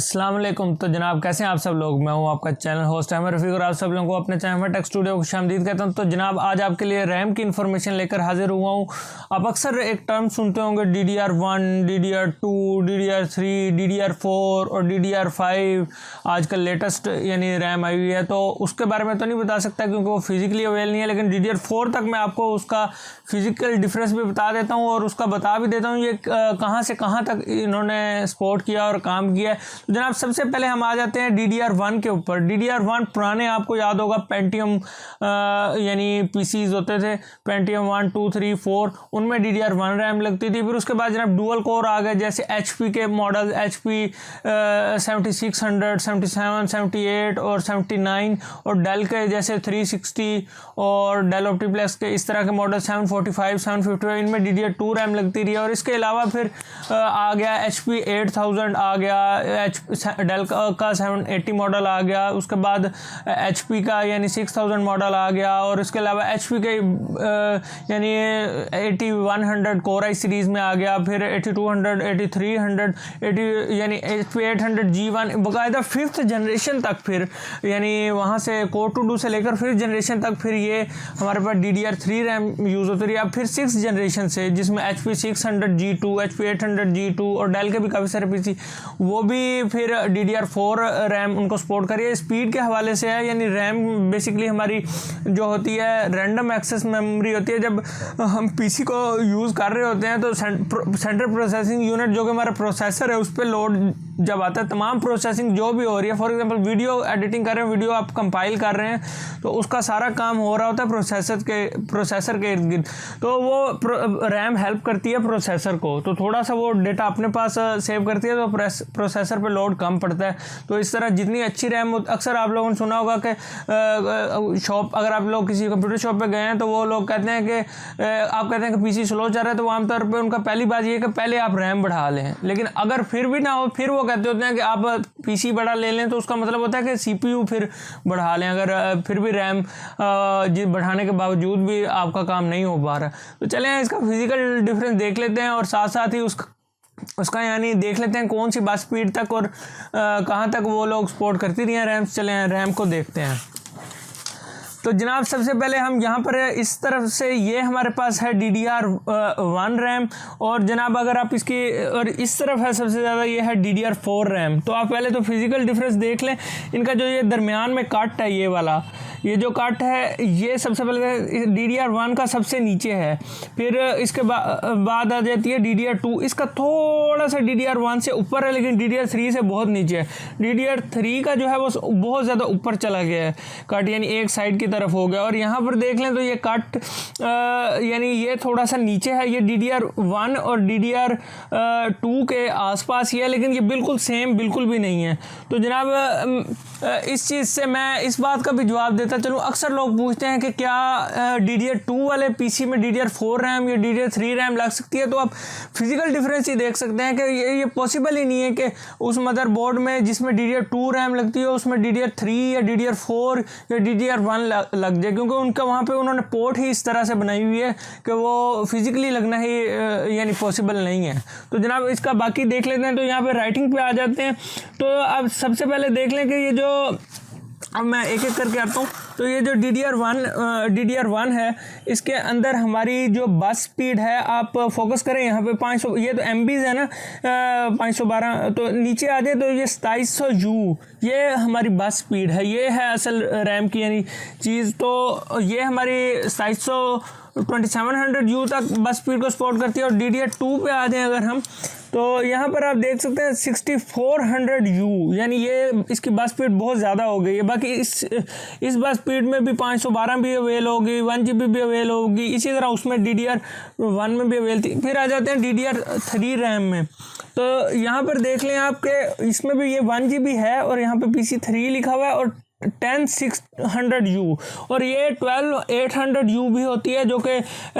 अस्सलाम वालेकुम। तो जनाब कैसे हैं आप सब लोग। मैं हूं आपका चैनल होस्ट अहमद रफ़ीक और आप सब लोगों को अपने चैनल में टेक स्टूडियो को खुशामदीद कहता हूं। तो जनाब आज आपके लिए रैम की इन्फॉर्मेशन लेकर हाजिर हुआ हूं। आप अक्सर एक टर्म सुनते होंगे DDR1, DDR2, DDR3, DDR4 और DDR5। आजकल लेटेस्ट यानी रैम आई हुई है, तो उसके बारे में तो नहीं बता सकता क्योंकि वो फिजिकली अवेल नहीं है, लेकिन DDR4 तक मैं आपको उसका फिजिकल डिफरेंस भी बता देता हूँ और उसका बता भी देता हूँ ये कहाँ से कहाँ तक इन्होंने सपोर्ट किया और काम किया है। तो जनाब सबसे पहले हम आ जाते हैं DDR1 के ऊपर। DDR1 पुराने आपको याद होगा पेंटियम यानी पीसीज होते थे, पेंटियम 1, 2, 3, 4, उनमें DDR1 रैम लगती थी। फिर उसके बाद जनाब डुअल कोर आ गए, जैसे HP के मॉडल HP 7600, 77, 78 और 79, और डेल के जैसे 360 और डेल ऑप्टीप्लेक्स के इस तरह के मॉडल 745, 755, इनमें DDR2 रैम लगती रही है। और इसके अलावा फिर आ गया HP 8000 आ गया, डेल का 780 मॉडल आ गया, उसके बाद HP का यानी 6000 मॉडल आ गया, और इसके अलावा HP के यानी 8100 कोर आई सीरीज़ में आ गया, फिर 8200, 8300, 80 यानी HP 800 G1 बाकायदा 5th जनरेशन तक, फिर यानी वहाँ से कोर टू डू से लेकर 5th जनरेशन तक फिर ये हमारे पास DDR3 रैम यूज़ होती रही। अब फिर 6th जनरेशन से जिसमें HP 600 G2, HP 800 G2 और डेल के भी काफ़ी सारे पीसी वो भी फिर DDR4 रैम उनको सपोर्ट करिए। स्पीड के हवाले से है, यानी रैम बेसिकली हमारी जो होती है रैंडम एक्सेस मेमोरी होती है। जब हम पीसी को यूज़ कर रहे होते हैं तो सेंट्रल प्रोसेसिंग यूनिट जो कि हमारा प्रोसेसर है उस पर लोड जब आता है, तमाम प्रोसेसिंग जो भी हो रही है, फॉर एग्जांपल वीडियो एडिटिंग कर रहे हैं, वीडियो आप कंपाइल कर रहे हैं, तो उसका सारा काम हो रहा होता है प्रोसेसर के इर्द गिर्द, तो वो रैम हेल्प करती है प्रोसेसर को, तो थोड़ा सा वो डेटा अपने पास सेव करती है, तो प्रोसेसर पे लोड कम पड़ता है। तो इस तरह जितनी अच्छी रैम, अक्सर आप लोगों ने सुना होगा कि शॉप, अगर आप लोग किसी कंप्यूटर शॉप पे गए हैं तो वो लोग कहते हैं कि आप कहते हैं कि पीसी स्लो चल रहा है, तो आमतौर पे उनका पहली बात ये है कि पहले आप रैम बढ़ा लें। लेकिन अगर फिर भी ना हो, फिर वो कहते होते हैं कि आप पीसी बड़ा ले लें, तो उसका मतलब होता है कि CPU फिर बढ़ा लें। अगर फिर भी रैम बढ़ाने के बावजूद भी आपका काम नहीं हो पा रहा, तो चलें इसका फिजिकल डिफरेंस देख लेते हैं और साथ साथ ही उसका यानी देख लेते हैं कौन सी बस स्पीड तक और कहाँ तक वो लोग सपोर्ट करती रही हैं रैम्स। चलें रैम को देखते हैं। तो जनाब सबसे पहले हम यहाँ पर इस तरफ से ये हमारे पास है DDR1 रैम, और जनाब अगर आप इसकी और इस तरफ है सबसे ज़्यादा ये है DDR4 रैम। तो आप पहले तो फिजिकल डिफरेंस देख लें। इनका जो ये दरमियान में कट है, ये वाला ये जो कट है, ये सबसे पहले DDR1 का सबसे नीचे है, फिर इसके बाद आ जाती है DDR2, इसका थोड़ा सा DDR1 से ऊपर है लेकिन DDR3 से बहुत नीचे है। DDR3 का जो है वो बहुत ज़्यादा ऊपर चला गया है कट, यानी एक साइड की तरफ हो गया। और यहाँ पर देख लें तो ये कट यानी ये थोड़ा सा नीचे है, ये DDR1 और DDR2 के आसपास ही है, लेकिन ये बिल्कुल सेम बिल्कुल भी नहीं है। तो जनाब इस चीज़ से मैं इस बात का भी जवाब देता चलूँ, अक्सर लोग पूछते हैं कि क्या DDR2 वाले पीसी में DDR4 रैम या DDR3 रैम लग सकती है। तो आप फिजिकल डिफरेंस ही देख सकते हैं कि ये पॉसिबल ही नहीं है कि उस मदरबोर्ड में जिसमें DDR2 रैम लगती है उसमें DDR3 या DDR4 या DDR1 लग जाए, क्योंकि उनका वहाँ पे उन्होंने पोर्ट ही इस तरह से बनाई हुई है कि वो फिजिकली लगना ही यानी पॉसिबल नहीं है। तो जनाब इसका बाकी देख लेते हैं। तो यहाँ पे राइटिंग पे आ जाते हैं। तो अब सबसे पहले देख लें कि ये जो, अब मैं एक एक करके आता हूँ। तो ये जो DDR1 है, इसके अंदर हमारी जो बस स्पीड है, आप फोकस करें यहाँ पे 500, ये तो MBs है ना, 512, तो नीचे आ जाए तो ये 2700U ये हमारी बस स्पीड है, ये है असल रैम की यानी चीज़। तो ये हमारी 2700U तक बस स्पीड को सपोर्ट करती है। और DDR2 पे आ जाएँ अगर हम, तो यहाँ पर आप देख सकते हैं 6400U, यानी ये इसकी बस स्पीड बहुत ज़्यादा हो गई है। बाकी इस बस स्पीड में भी 512 भी अवेल होगी, 1GB भी अवेल होगी, इसी तरह उसमें DDR1 में भी अवेल थी। फिर आ जाते हैं DDR3 रैम में। तो यहाँ पर देख लें आप कि इसमें भी ये 1GB है और यहाँ पे PC3 लिखा हुआ है, और 10600U, और ये 12800U भी होती है, जो कि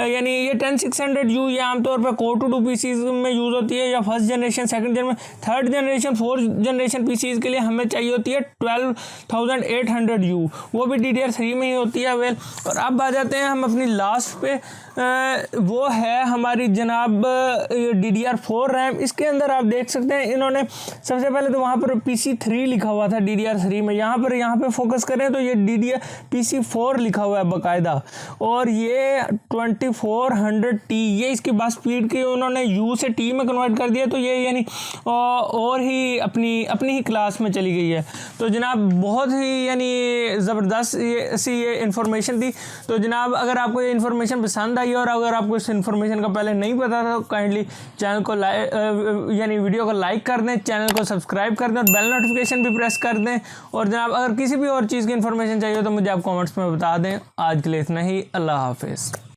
यानी ये 10600U ये आमतौर पर कोर टू डू पीसीज में यूज़ होती है, या first generation, second generation, third generation, fourth generation PCs के लिए हमें चाहिए होती है 12800U, वो भी DDR3 में ही होती है अवेल। और अब आ जाते हैं हम अपनी लास्ट पे वो है हमारी जनाब DDR4 रैम। इसके अंदर आप देख सकते हैं इन्होंने सबसे पहले तो वहाँ पर PC3 लिखा हुआ था DDR3 में, यहाँ पे फोकस करें तो ये PC4 लिखा हुआ है बाकायदा, और ये 2400T, ये इसकी बात स्पीड की उन्होंने U से T में कन्वर्ट कर दिया, तो ये यानी और ही अपनी ही क्लास में चली गई है। तो जनाब बहुत ही यानी ज़बरदस्त ये इन्फॉर्मेशन थी। तो जनाब अगर आपको ये इन्फॉर्मेशन पसंद आई और अगर आपको इस इन्फॉर्मेशन का पहले नहीं पता था तो काइंडली चैनल को यानी वीडियो को लाइक कर दें, चैनल को सब्सक्राइब कर दें और बेल नोटिफिकेशन भी प्रेस कर दें। और जनाब अगर किसी भी और चीज़ की इन्फॉर्मेशन चाहिए तो मुझे आप कमेंट्स में बता दें। आज के लिए इतना ही, अल्लाह हाफिज़।